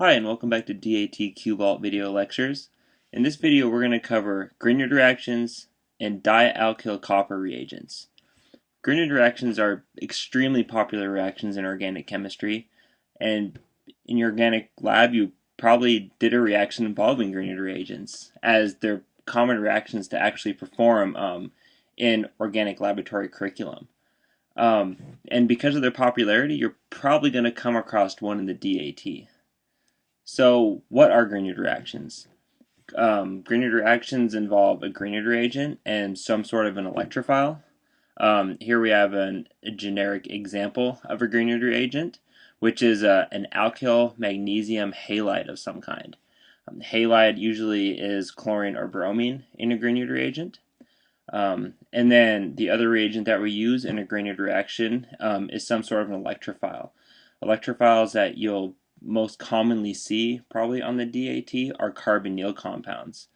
Hi, and welcome back to DATQVAULT video lectures. In this video we're going to cover Grignard reactions and Dialkylcopper reagents. Grignard reactions are extremely popular reactions in organic chemistry, and in your organic lab you probably did a reaction involving Grignard reagents, as they're common reactions to actually perform in organic laboratory curriculum. And because of their popularity, you're probably going to come across one in the DAT. So, what are Grignard reactions? Grignard reactions involve a Grignard reagent and some sort of an electrophile. Here we have a generic example of a Grignard reagent, which is an alkyl magnesium halide of some kind. Halide usually is chlorine or bromine in a Grignard reagent. And then the other reagent that we use in a Grignard reaction is some sort of an electrophile. Electrophiles that you'll most commonly see probably on the DAT are carbonyl compounds.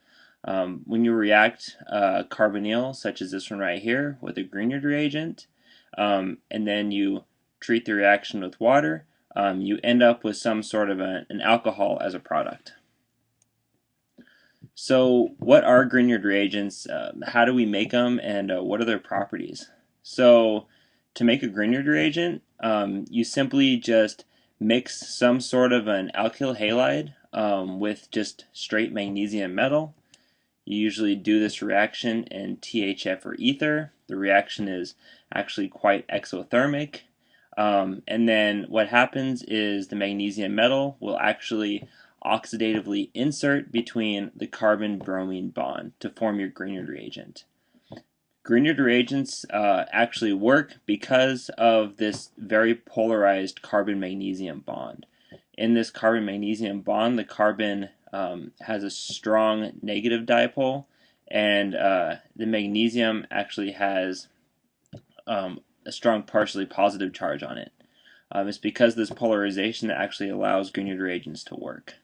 When you react carbonyl, such as this one right here, with a Grignard reagent, and then you treat the reaction with water, you end up with some sort of an alcohol as a product. So what are Grignard reagents? How do we make them, and what are their properties? So to make a Grignard reagent, you simply just mix some sort of an alkyl halide with just straight magnesium metal. You usually do this reaction in THF or ether. The reaction is actually quite exothermic. And then what happens is the magnesium metal will actually oxidatively insert between the carbon-bromine bond to form your Grignard reagent. Grignard reagents actually work because of this very polarized carbon-magnesium bond. In this carbon-magnesium bond, the carbon has a strong negative dipole, and the magnesium actually has a strong partially positive charge on it. It's because of this polarization that actually allows Grignard reagents to work.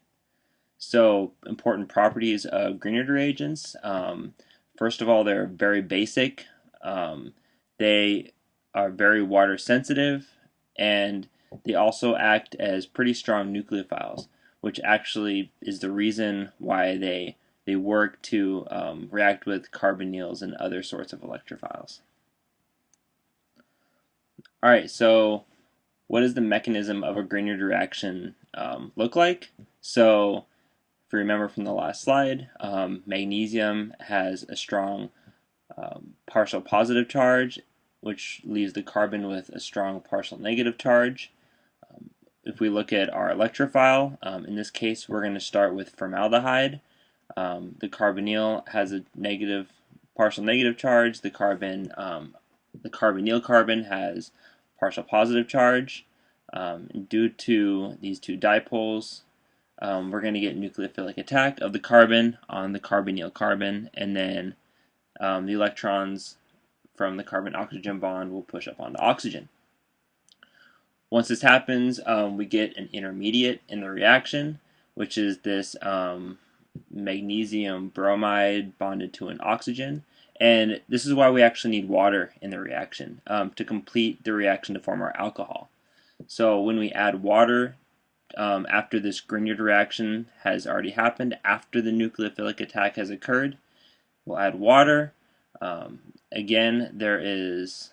So, important properties of Grignard reagents. First of all, they're very basic. They are very water sensitive, and they also act as pretty strong nucleophiles, which actually is the reason why they work to react with carbonyls and other sorts of electrophiles. Alright, so what does the mechanism of a Grignard reaction look like? So, if you remember from the last slide, magnesium has a strong partial positive charge, which leaves the carbon with a strong partial negative charge. If we look at our electrophile, in this case we're going to start with formaldehyde. The carbonyl has a partial negative charge. The carbonyl carbon has partial positive charge. Due to these two dipoles, we're going to get nucleophilic attack of the carbon on the carbonyl carbon, and then the electrons from the carbon-oxygen bond will push up onto oxygen. Once this happens, we get an intermediate in the reaction, which is this magnesium bromide bonded to an oxygen. And this is why we actually need water in the reaction to complete the reaction to form our alcohol. So when we add water after this Grignard reaction has already happened, after the nucleophilic attack has occurred, we'll add water. Again, there is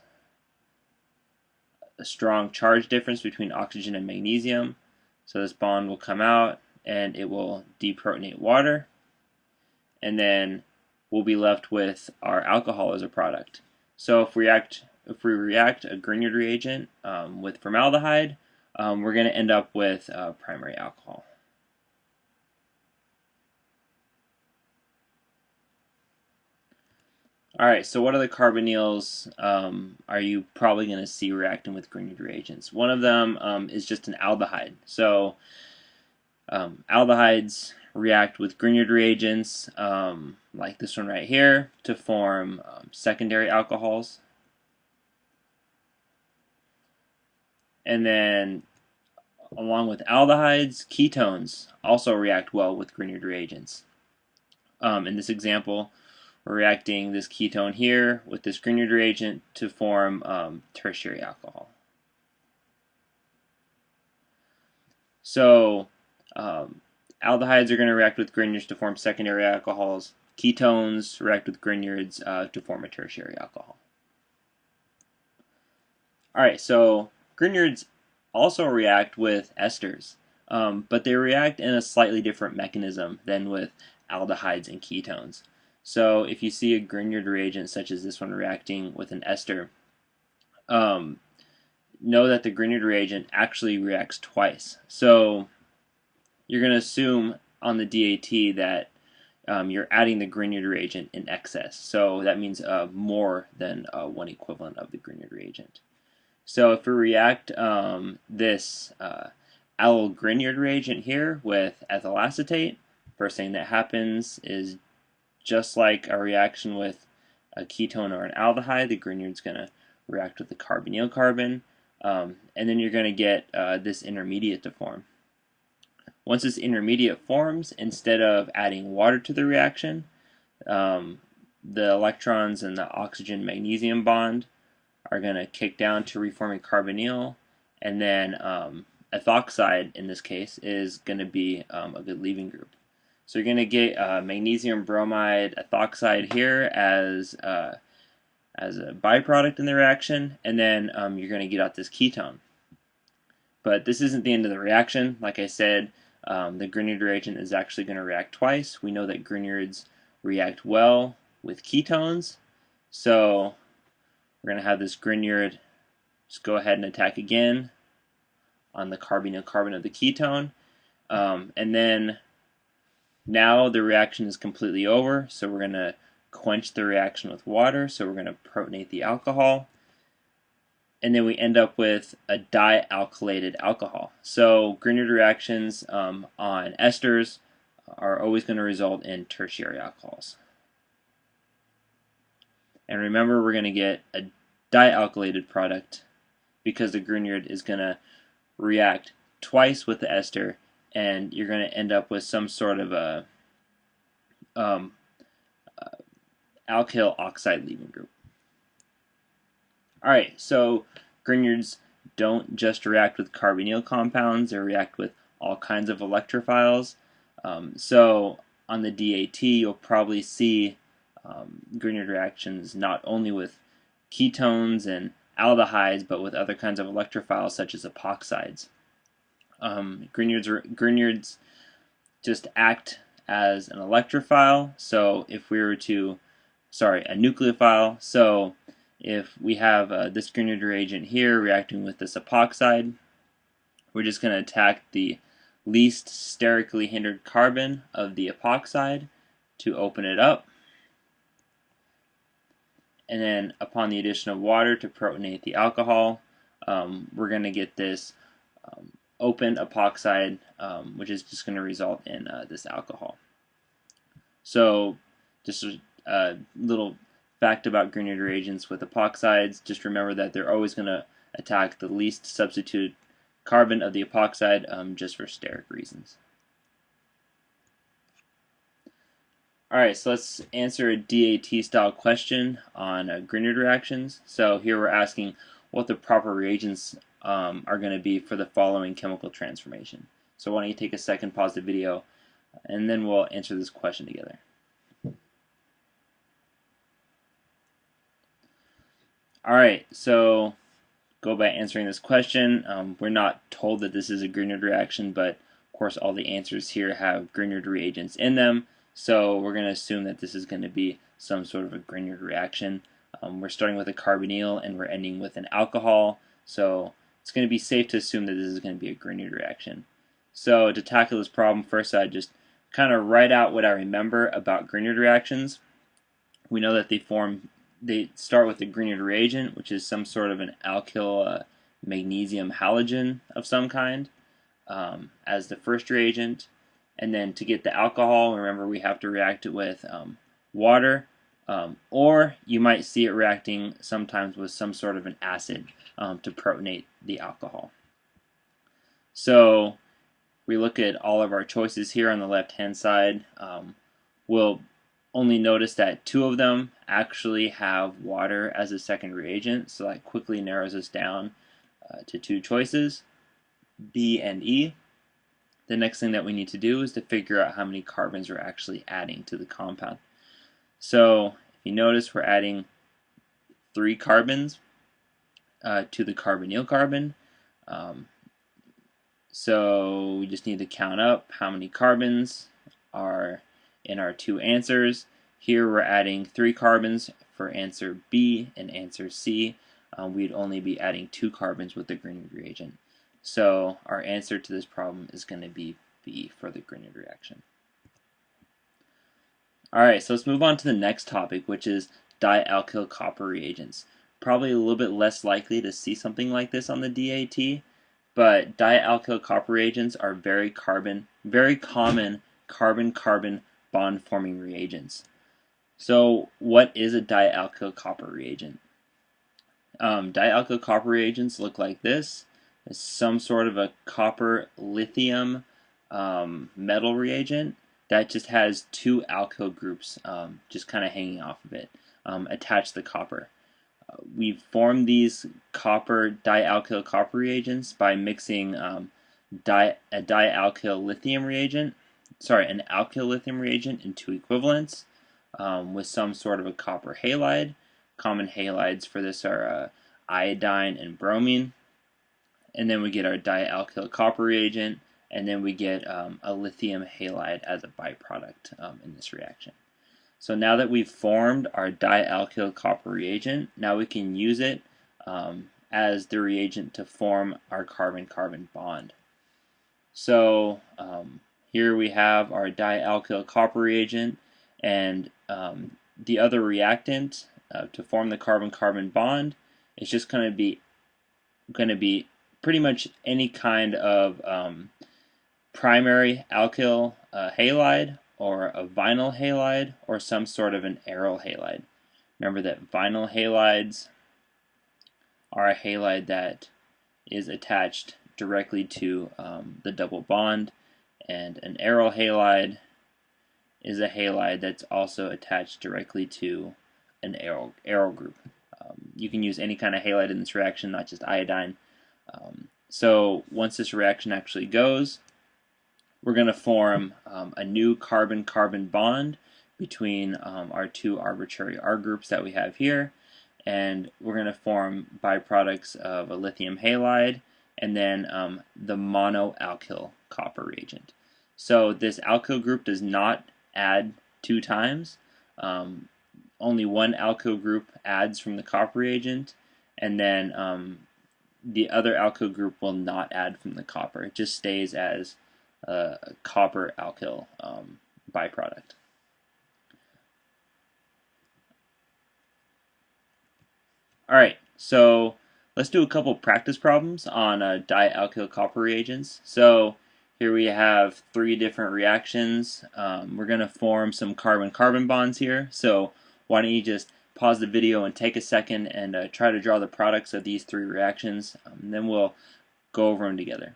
a strong charge difference between oxygen and magnesium, so this bond will come out and it will deprotonate water, and then we'll be left with our alcohol as a product. So if we react a Grignard reagent with formaldehyde, we're going to end up with primary alcohol. Alright, so what other carbonyls are you probably going to see reacting with Grignard reagents? One of them is just an aldehyde. So aldehydes react with Grignard reagents like this one right here to form secondary alcohols. And then along with aldehydes, ketones also react well with Grignard reagents. In this example, we're reacting this ketone here with this Grignard reagent to form tertiary alcohol. So Aldehydes are going to react with Grignards to form secondary alcohols. Ketones react with Grignards to form a tertiary alcohol. Alright, so Grignards also react with esters, but they react in a slightly different mechanism than with aldehydes and ketones. So if you see a Grignard reagent such as this one reacting with an ester, know that the Grignard reagent actually reacts twice. So you're going to assume on the DAT that you're adding the Grignard reagent in excess. So that means more than one equivalent of the Grignard reagent. So if we react this allyl Grignard reagent here with ethyl acetate, first thing that happens is just like a reaction with a ketone or an aldehyde, the Grignard's going to react with the carbonyl carbon, and then you're going to get this intermediate to form. Once this intermediate forms, instead of adding water to the reaction, the electrons in the oxygen-magnesium bond are going to kick down to reforming carbonyl, and then ethoxide, in this case, is going to be a good leaving group. So you're going to get magnesium bromide ethoxide here as a byproduct in the reaction, and then you're going to get out this ketone. But this isn't the end of the reaction. Like I said, the Grignard reagent is actually going to react twice. We know that Grignards react well with ketones, so we're going to have this Grignard just go ahead and attack again on the carbonyl carbon of the ketone, and then now the reaction is completely over, so we're going to quench the reaction with water, so we're going to protonate the alcohol, and then we end up with a dialkylated alcohol. So Grignard reactions on esters are always going to result in tertiary alcohols. And remember, we're going to get a dialkylated product because the Grignard is going to react twice with the ester, and you're going to end up with some sort of a alkyl oxide leaving group. Alright, so Grignards don't just react with carbonyl compounds, they react with all kinds of electrophiles. So on the DAT, you'll probably see Grignard reactions not only with ketones and aldehydes, but with other kinds of electrophiles such as epoxides. Grignards just act as an electrophile. So if we were to, a nucleophile. So if we have this Grignard reagent here reacting with this epoxide, we're just going to attack the least sterically hindered carbon of the epoxide to open it up. And then upon the addition of water to protonate the alcohol, we're going to get this open epoxide, which is just going to result in this alcohol. So just a little fact about Grignard reagents with epoxides, just remember that they're always going to attack the least substituted carbon of the epoxide just for steric reasons. Alright, so let's answer a DAT style question on Grignard reactions. So here we're asking what the proper reagents are going to be for the following chemical transformation. So why don't you take a second, pause the video, and then we'll answer this question together. Alright, so go by answering this question. We're not told that this is a Grignard reaction, but of course all the answers here have Grignard reagents in them. So we're going to assume that this is going to be some sort of a Grignard reaction. We're starting with a carbonyl and we're ending with an alcohol. So it's going to be safe to assume that this is going to be a Grignard reaction. So to tackle this problem, first I just kind of write out what I remember about Grignard reactions. We know that they start with a Grignard reagent, which is some sort of an alkyl magnesium halogen of some kind as the first reagent. And then to get the alcohol, remember we have to react it with water, or you might see it reacting sometimes with some sort of an acid to protonate the alcohol. So we look at all of our choices here on the left hand side. We'll only notice that two of them actually have water as a second reagent, so that quickly narrows us down to two choices, B and E. the next thing that we need to do is to figure out how many carbons we're actually adding to the compound. So if you notice, we're adding 3 carbons to the carbonyl carbon. So we just need to count up how many carbons are in our 2 answers. Here we're adding 3 carbons for answer B and answer C. We'd only be adding 2 carbons with the Grignard reagent. So our answer to this problem is going to be B for the Grignard reaction. Alright, so let's move on to the next topic, which is dialkylcopper reagents. Probably a little bit less likely to see something like this on the DAT, but dialkylcopper reagents are very common carbon-carbon bond-forming reagents. So what is a dialkylcopper reagent? Dialkylcopper reagents look like this. It's some sort of a copper lithium metal reagent that just has 2 alkyl groups just kind of hanging off of it attached to the copper. We form these dialkylcopper reagents by mixing an alkyl lithium reagent in 2 equivalents with some sort of a copper halide. Common halides for this are iodine and bromine. And then we get our dialkylcopper reagent, and then we get a lithium halide as a byproduct in this reaction. So now that we've formed our dialkylcopper reagent, now we can use it as the reagent to form our carbon-carbon bond. So here we have our dialkylcopper reagent, and the other reactant to form the carbon-carbon bond is just going to be pretty much any kind of primary alkyl halide, or a vinyl halide, or some sort of an aryl halide. Remember that vinyl halides are a halide that is attached directly to the double bond, and an aryl halide is a halide that's also attached directly to an aryl group. You can use any kind of halide in this reaction, not just iodine. So once this reaction actually goes, we're going to form a new carbon-carbon bond between our 2 arbitrary R groups that we have here, and we're going to form byproducts of a lithium halide and then the monoalkyl copper reagent. So this alkyl group does not add 2 times. Only one alkyl group adds from the copper reagent, and then the other alkyl group will not add from the copper. It just stays as a copper alkyl byproduct. Alright, so let's do a couple practice problems on dialkylcopper reagents. So here we have 3 different reactions. We're going to form some carbon-carbon bonds here. So why don't you just pause the video and take a second and try to draw the products of these 3 reactions, and then we'll go over them together.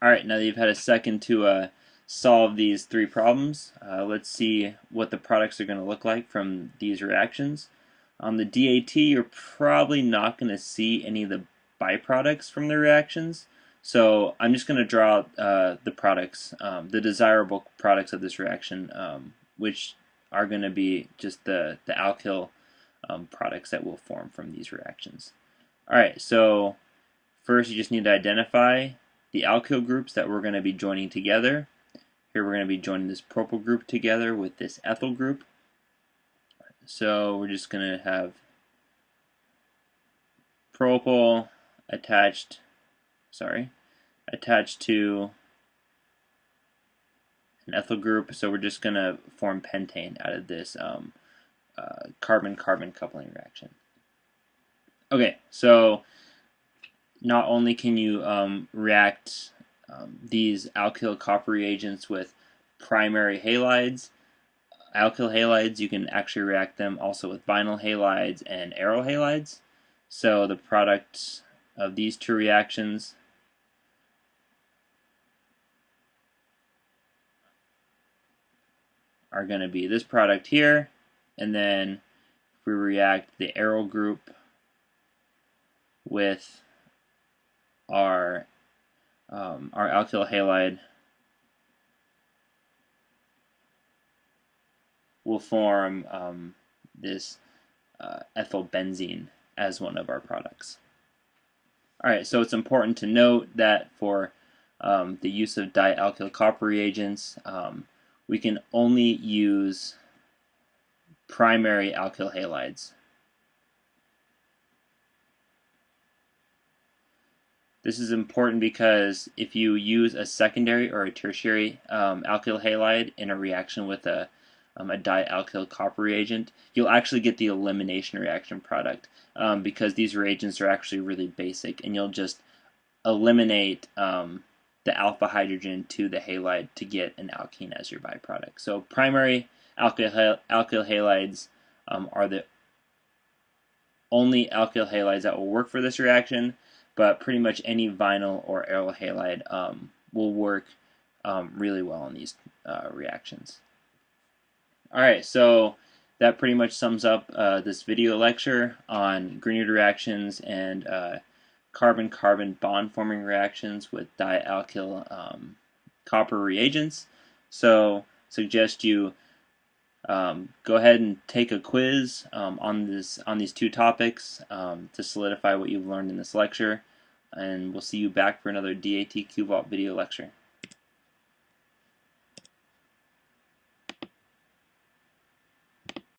Alright, now that you've had a second to solve these 3 problems, let's see what the products are going to look like from these reactions. On the DAT, you're probably not going to see any of the byproducts from the reactions, so I'm just going to draw the products, the desirable products of this reaction, which are going to be just the alkyl products that will form from these reactions. Alright, so first you just need to identify the alkyl groups that we're going to be joining together. Here we're going to be joining this propyl group together with this ethyl group. So we're just going to have propyl attached to an ethyl group. So we're just going to form pentane out of this carbon-carbon coupling reaction. Okay, so not only can you react these alkyl copper reagents with primary halides, alkyl halides, you can actually react them also with vinyl halides and aryl halides. So the product of these 2 reactions are going to be this product here, and then if we react the aryl group with our alkyl halide will form this ethylbenzene as one of our products. Alright, so it's important to note that for the use of dialkylcopper reagents, we can only use primary alkyl halides. This is important because if you use a secondary or a tertiary alkyl halide in a reaction with a dialkylcopper reagent, you'll actually get the elimination reaction product because these reagents are actually really basic, and you'll just eliminate the alpha hydrogen to the halide to get an alkene as your byproduct. So primary alkyl halides are the only alkyl halides that will work for this reaction, but pretty much any vinyl or aryl halide will work really well in these reactions. Alright, so that pretty much sums up this video lecture on Grignard reactions and carbon-carbon bond-forming reactions with dialkyl copper reagents. So suggest you go ahead and take a quiz on these two topics to solidify what you've learned in this lecture, and we'll see you back for another DATQVAULT video lecture.